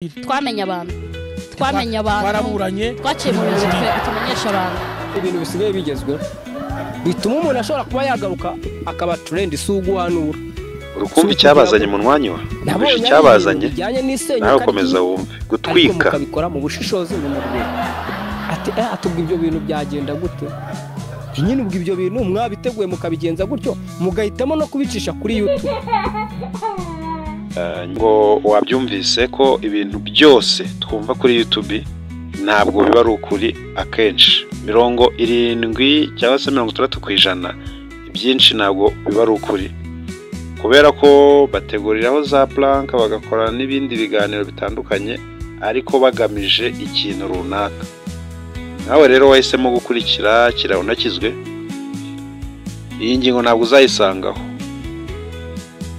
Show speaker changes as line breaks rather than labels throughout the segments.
twamenye abantu
twaraburanye
twaciye mu bintu tumenyesha abantu
ibintu bisigaye bigezweho bituma umuntu ashobora kuba yagaruka akaba trend isuguhanura
urukumbi cyabazanye mu mwanya wa nabije cyabazanye nawe ukomeza wumve gutwika
ukabikora mu bushishozi mu rwego atubwa ibyo bintu byagenda gute nyine ubwo ibyo bintu mwabiteguye mukabigenza gutyo mugahitamo no kubicisha kuri YouTube
ngo wabyumvise ko ibintu byose twumva kuri YouTube ntabwo biba ari ukuri akenshi 70 cyangwa se 60% ibyinshi ntabwo biba ari ukuri kubera ko bateguriraho za plank bagakora n'ibindi biganiro bitandukanye ariko bagamije ikintu runaka. Nawe rero wahisemo gukurikira kirawunakizwe iyi ngingo ntabwo uzayisangaho.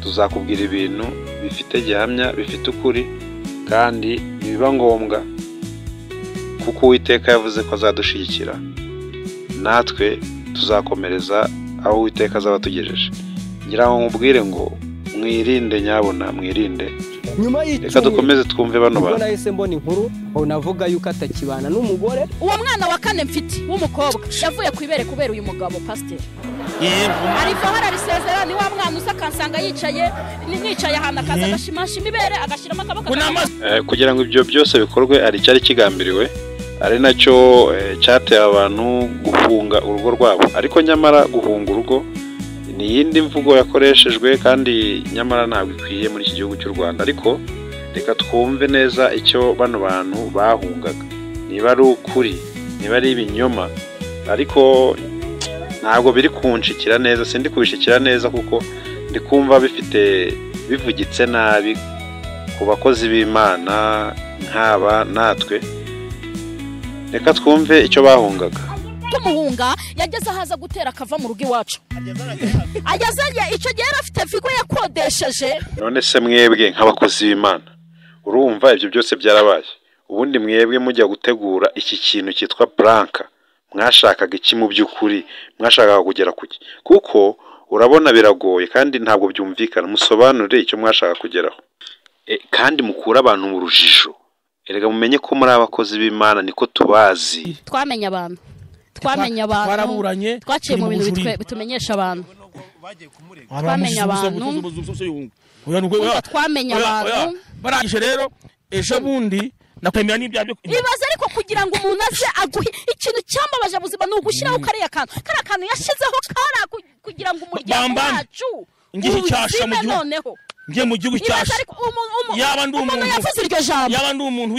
Tuzakubwira ibintu bifite gihamya bifite ukuri kandi biba ngombwa kuko Uwiteka yavuze ko azadushigikira natwe tuzakomereza aho Uwiteka azabatugejeje. Ngira ngo mubwire ngo mwirinde nyabona mwirinde
nyuma
reka dukomeze twumve bano bantu.
Nahise mbona inkuru navuga yuko atakibana n'umugore
uwo mwana wa kane mfite w'umukobwa yavuye kwibere kubera uyu mugabo pastor ariko hararisezera ni wa mwana usa kansanga yicaye nicaye ahantu akaza agashimasha imibere agashiramo akaboko
kugira ngo ibyo byose bikorwe ari cyari kigambiriwe ari nacyo cyateye abantu gufunga urugo rwabo ariko nyamara guhunga urugo ni yindi mvugo yakoreshejwe kandi nyamara ntabwo ikwiye muri iki gihugu cy'u Rwanda ariko reka twumve neza icyo bano bantu bahungaga niba ari ukuri niba ari ibinyoma ariko ntabwo biri kunshikira neza sindi kubishikira neza kuko ndi kumva bifite bivugitse nabi ku bakozi b'Imana nk'aba natwe reka twumve icyo bahungaga.
Tumuhunga yageze ahaza gutera akava mu rugo iwacu agezanye icyo gihe afite figo yakodesheje.
None se mwebwe nk'abakozi b'Imana urumva ibyo byose byarabaye ubundi mwebwe mujya gutegura iki kintu cyitwa Blanca mwashakaga iki mu by'ukuri mwashakaga kugera kuki kuko urabona biragoye kandi ntabwo byumvikana musobanure icyo mwashaka kugeraho kandi mukura abantu mu rujijo erega mumenye ko muri abakozi b'Imana niko tubazi.
Twamenye abantu
twaraburanye
twaciye mu bintu bitumenyesha abantu twamenye abantu
barangije rero ejo bundi nakwemera n'ibya byo
ibaze ariko kugira ngo umuntu aze aguhe ikintu cyambabaje buzima no gushyiraho kariya kantu yashizeho kara kugira ngo umuryango wacu
ngiye cyasha mu gihugu ngiye mu gihugu cyasha yaba ndi umuntu